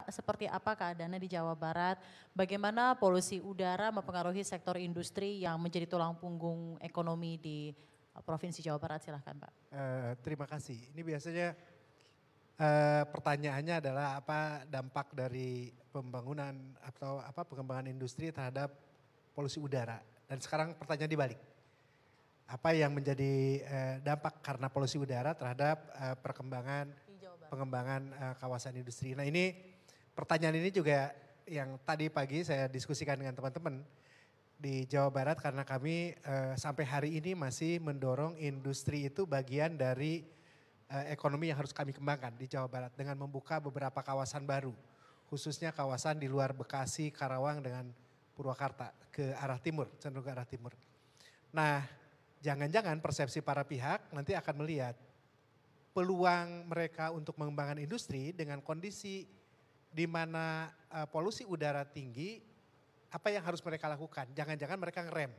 seperti apa keadaannya di Jawa Barat? Bagaimana polusi udara mempengaruhi sektor industri yang menjadi tulang punggung ekonomi di Provinsi Jawa Barat? Silahkan Pak. Terima kasih. Ini biasanya pertanyaannya adalah apa dampak dari pembangunan atau apa pengembangan industri terhadap polusi udara. Dan sekarang pertanyaan dibalik. Apa yang menjadi dampak karena polusi udara terhadap pengembangan kawasan industri. Nah ini pertanyaan ini juga yang tadi pagi saya diskusikan dengan teman-teman di Jawa Barat karena kami sampai hari ini masih mendorong industri itu bagian dari ekonomi yang harus kami kembangkan di Jawa Barat dengan membuka beberapa kawasan baru. Khususnya kawasan di luar Bekasi, Karawang dengan Purwakarta ke arah timur, cenderung ke arah timur. Nah jangan-jangan persepsi para pihak nanti akan melihat peluang mereka untuk mengembangkan industri dengan kondisi di mana polusi udara tinggi, apa yang harus mereka lakukan? Jangan-jangan mereka ngerem.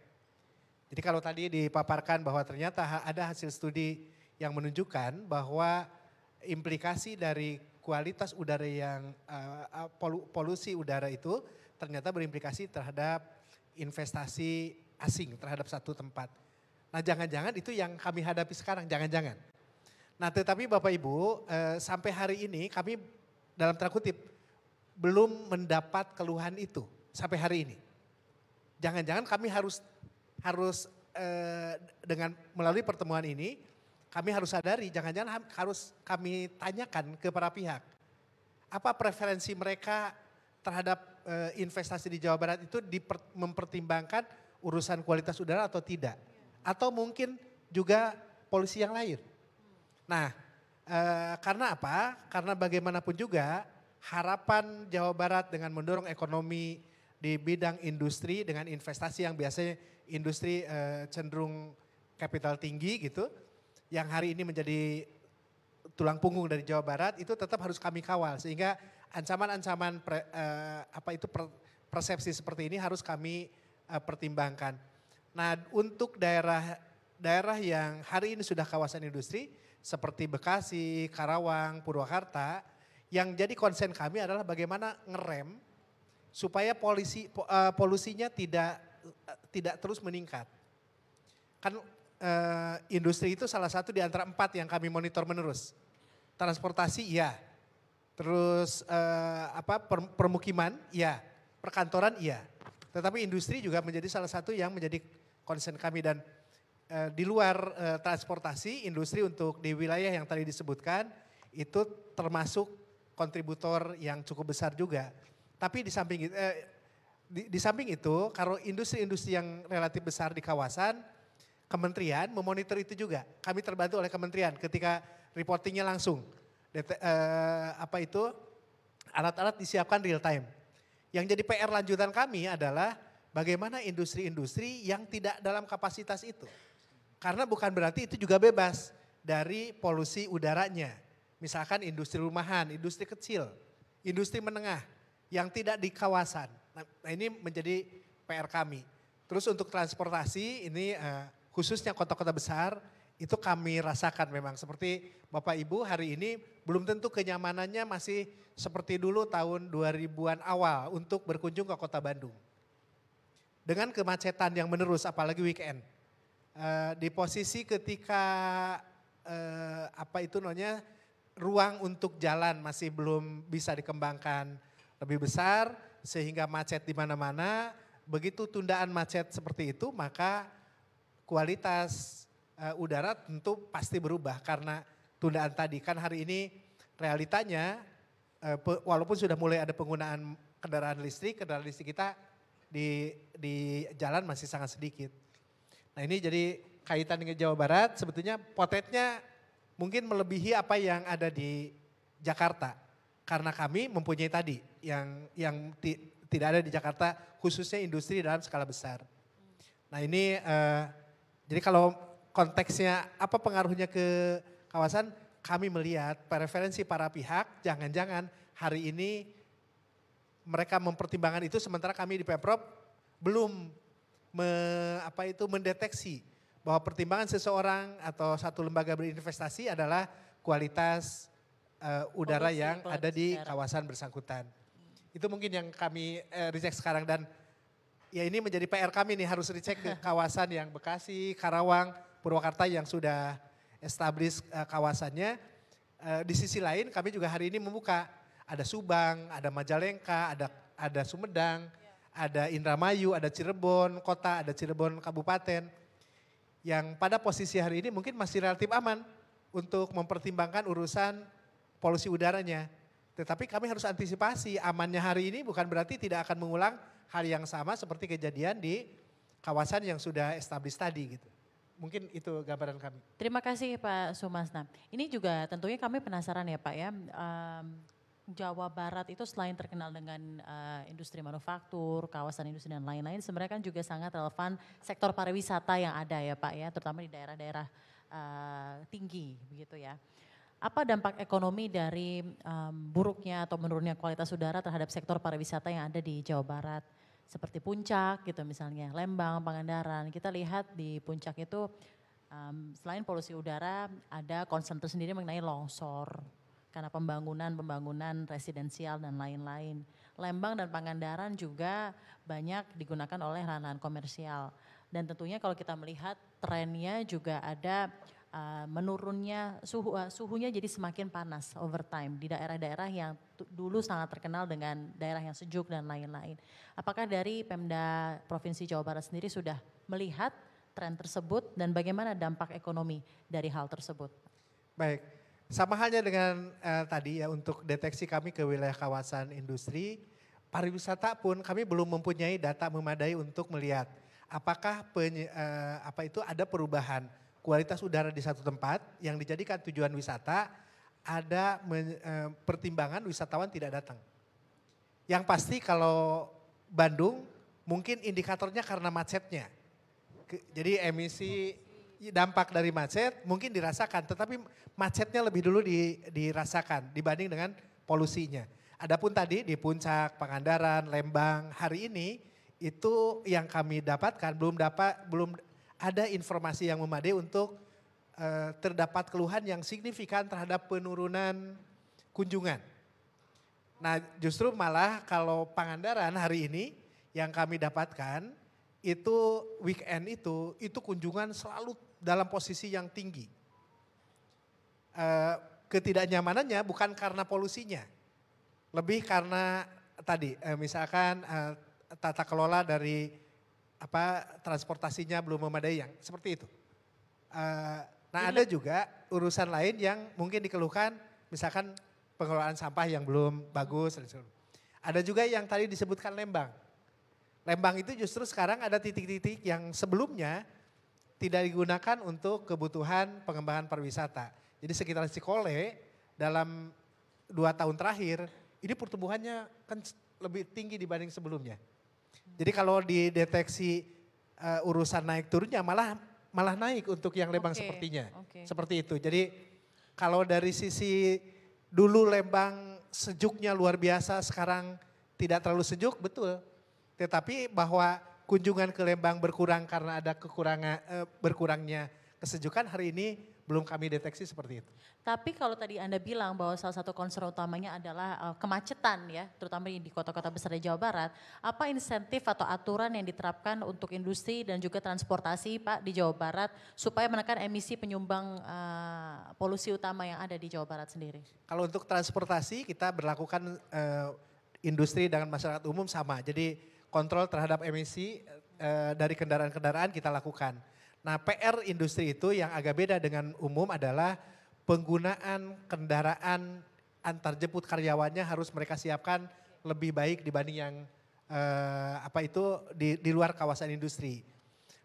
Jadi kalau tadi dipaparkan bahwa ternyata ada hasil studi yang menunjukkan bahwa implikasi dari kualitas udara yang polusi udara itu ternyata berimplikasi terhadap investasi asing terhadap satu tempat. Nah jangan-jangan itu yang kami hadapi sekarang, jangan-jangan. Nah tetapi Bapak Ibu sampai hari ini kami dalam tanda kutip belum mendapat keluhan itu sampai hari ini. Jangan-jangan kami harus dengan melalui pertemuan ini kami harus sadari jangan-jangan harus kami tanyakan ke para pihak. Apa preferensi mereka terhadap investasi di Jawa Barat itu mempertimbangkan urusan kualitas udara atau tidak. Atau mungkin juga polusi yang lain. Nah karena apa? Karena bagaimanapun juga harapan Jawa Barat dengan mendorong ekonomi di bidang industri dengan investasi yang biasanya industri cenderung kapital tinggi gitu. Yang hari ini menjadi tulang punggung dari Jawa Barat itu tetap harus kami kawal. Sehingga ancaman-ancaman persepsi seperti ini harus kami pertimbangkan. Nah untuk daerah yang hari ini sudah kawasan industri seperti Bekasi, Karawang, Purwakarta, yang jadi konsen kami adalah bagaimana ngerem supaya polusinya tidak terus meningkat. Kan industri itu salah satu di antara 4 yang kami monitor menerus. Transportasi iya, terus permukiman iya, perkantoran iya. Tetapi industri juga menjadi salah satu yang menjadi konsen kami dan di luar transportasi, industri untuk di wilayah yang tadi disebutkan itu termasuk kontributor yang cukup besar juga. Tapi di samping itu, kalau industri-industri yang relatif besar di kawasan, kementerian memonitor itu juga. Kami terbantu oleh kementerian ketika reportingnya langsung. Alat-alat disiapkan real time. Yang jadi PR lanjutan kami adalah bagaimana industri-industri yang tidak dalam kapasitas itu. Karena bukan berarti itu juga bebas dari polusi udaranya. Misalkan industri rumahan, industri kecil, industri menengah yang tidak di kawasan. Nah ini menjadi PR kami. Terus untuk transportasi ini khususnya kota-kota besar itu kami rasakan memang. Seperti Bapak Ibu hari ini belum tentu kenyamanannya masih seperti dulu tahun 2000-an awal untuk berkunjung ke kota Bandung. Dengan kemacetan yang menerus apalagi weekend. Di posisi ketika ruang untuk jalan masih belum bisa dikembangkan lebih besar sehingga macet di mana-mana. Begitu tundaan macet seperti itu maka kualitas udara tentu pasti berubah karena tundaan tadi. Kan hari ini realitanya walaupun sudah mulai ada penggunaan kendaraan listrik kita di jalan masih sangat sedikit. Nah ini jadi kaitan dengan Jawa Barat sebetulnya potretnya mungkin melebihi apa yang ada di Jakarta. Karena kami mempunyai tadi yang tidak ada di Jakarta khususnya industri dalam skala besar. Nah ini jadi kalau konteksnya apa pengaruhnya ke kawasan kami melihat preferensi para pihak jangan-jangan hari ini mereka mempertimbangkan itu sementara kami di Pemprov belum mendeteksi bahwa pertimbangan seseorang atau satu lembaga berinvestasi adalah kualitas udara Polusi, yang ada polusi di udara. kawasan bersangkutan. Itu mungkin yang kami recheck sekarang dan ya ini menjadi PR kami nih harus recheck ke kawasan yang Bekasi, Karawang, Purwakarta yang sudah establish kawasannya. Di sisi lain kami juga hari ini membuka ada Subang, ada Majalengka, ada Sumedang, ada Indramayu, ada Cirebon kota, ada Cirebon kabupaten. Yang pada posisi hari ini mungkin masih relatif aman untuk mempertimbangkan urusan polusi udaranya. Tetapi kami harus antisipasi amannya hari ini bukan berarti tidak akan mengulang hal yang sama seperti kejadian di kawasan yang sudah established tadi gitu. Mungkin itu gambaran kami. Terima kasih Pak Sumasna. Ini juga tentunya kami penasaran ya Pak ya, Jawa Barat itu selain terkenal dengan industri manufaktur, kawasan industri dan lain-lain, sebenarnya kan juga sangat relevan sektor pariwisata yang ada ya Pak ya, terutama di daerah-daerah tinggi begitu ya. Apa dampak ekonomi dari buruknya atau menurunnya kualitas udara terhadap sektor pariwisata yang ada di Jawa Barat? Seperti Puncak gitu misalnya, Lembang, Pangandaran. Kita lihat di Puncak itu selain polusi udara ada concern tersendiri mengenai longsor. Karena pembangunan residensial dan lain-lain. Lembang dan Pangandaran juga banyak digunakan oleh lahan-lahan komersial. Dan tentunya kalau kita melihat trennya juga ada menurunnya suhunya jadi semakin panas over time di daerah-daerah yang dulu sangat terkenal dengan daerah yang sejuk dan lain-lain. Apakah dari Pemda Provinsi Jawa Barat sendiri sudah melihat tren tersebut dan bagaimana dampak ekonomi dari hal tersebut? Baik, sama halnya dengan tadi ya untuk deteksi kami ke wilayah kawasan industri, pariwisata pun kami belum mempunyai data memadai untuk melihat apakah ada perubahan kualitas udara di satu tempat yang dijadikan tujuan wisata, ada pertimbangan wisatawan tidak datang. Yang pasti kalau Bandung mungkin indikatornya karena macetnya. Jadi emisi dampak dari macet mungkin dirasakan, tetapi macetnya lebih dulu dirasakan dibanding dengan polusinya. Adapun tadi di Puncak, Pangandaran, Lembang hari ini itu yang kami dapatkan belum ada informasi yang memadai untuk terdapat keluhan yang signifikan terhadap penurunan kunjungan. Nah justru malah kalau Pangandaran hari ini yang kami dapatkan itu weekend itu kunjungan selalu dalam posisi yang tinggi. Ketidaknyamanannya bukan karena polusinya, lebih karena tadi misalkan tata kelola dari transportasinya belum memadai yang seperti itu. Nah ada juga urusan lain yang mungkin dikeluhkan misalkan pengelolaan sampah yang belum bagus. Ada juga yang tadi disebutkan Lembang. Lembang itu justru sekarang ada titik-titik yang sebelumnya tidak digunakan untuk kebutuhan pengembangan pariwisata. Jadi sekitar Cikole dalam 2 tahun terakhir ini pertumbuhannya kan lebih tinggi dibanding sebelumnya. Jadi kalau dideteksi urusan naik turunnya malah naik untuk yang Lembang sepertinya. Seperti itu. Jadi kalau dari sisi dulu Lembang sejuknya luar biasa, sekarang tidak terlalu sejuk, betul. Tetapi bahwa kunjungan ke Lembang berkurang karena ada berkurangnya kesejukan hari ini belum kami deteksi seperti itu. Tapi kalau tadi Anda bilang bahwa salah satu concern utamanya adalah kemacetan ya, terutama di kota-kota besar di Jawa Barat. Apa insentif atau aturan yang diterapkan untuk industri dan juga transportasi Pak di Jawa Barat supaya menekan emisi penyumbang polusi utama yang ada di Jawa Barat sendiri? Kalau untuk transportasi kita berlakukan industri dengan masyarakat umum sama. Jadi kontrol terhadap emisi dari kendaraan-kendaraan kita lakukan. Nah PR industri itu yang agak beda dengan umum adalah penggunaan kendaraan antar jemput karyawannya harus mereka siapkan lebih baik dibanding yang di luar kawasan industri.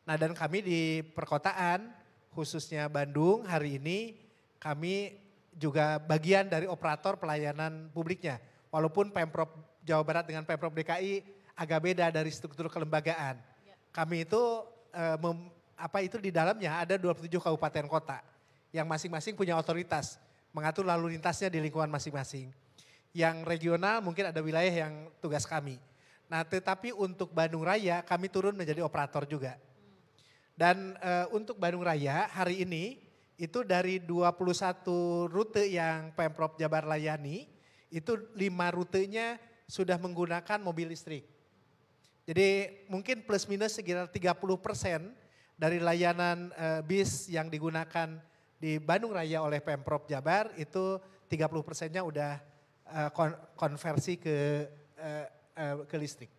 Nah dan kami di perkotaan khususnya Bandung hari ini kami juga bagian dari operator pelayanan publiknya. Walaupun Pemprov Jawa Barat dengan Pemprov DKI agak beda dari struktur kelembagaan. Kami itu di dalamnya ada 27 kabupaten kota yang masing-masing punya otoritas mengatur lalu lintasnya di lingkungan masing-masing. Yang regional mungkin ada wilayah yang tugas kami. Nah tetapi untuk Bandung Raya kami turun menjadi operator juga. Dan untuk Bandung Raya hari ini itu dari 21 rute yang Pemprov Jabar layani, itu 5 rutenya sudah menggunakan mobil listrik. Jadi mungkin plus minus sekitar 30% dari layanan bis yang digunakan di Bandung Raya oleh Pemprov Jabar itu 30%-nya udah konversi ke listrik.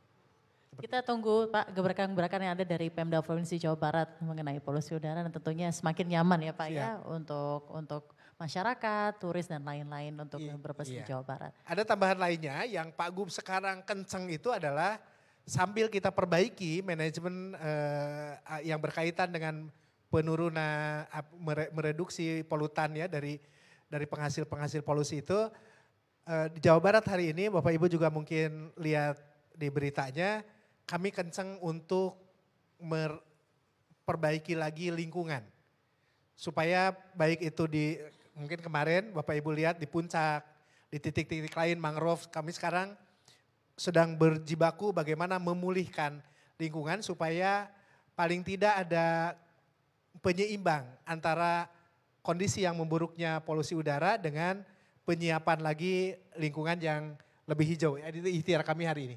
Kita tunggu Pak gebrakan-gebrakan yang ada dari Pemda Provinsi Jawa Barat mengenai polusi udara dan tentunya semakin nyaman ya Pak ya untuk masyarakat, turis dan lain-lain untuk berpes di Jawa Barat. Ada tambahan lainnya yang Pak Gub sekarang kenceng itu adalah sambil kita perbaiki manajemen yang berkaitan dengan penurunan mereduksi polutan ya dari penghasil polusi itu di Jawa Barat hari ini Bapak Ibu juga mungkin lihat di beritanya kami kenceng untuk memperbaiki lagi lingkungan supaya baik itu di mungkin kemarin Bapak Ibu lihat di puncak, di titik-titik lain mangrove kami sekarang sedang berjibaku bagaimana memulihkan lingkungan supaya paling tidak ada penyeimbang antara kondisi yang memburuknya polusi udara dengan penyiapan lagi lingkungan yang lebih hijau. Itu ikhtiar kami hari ini.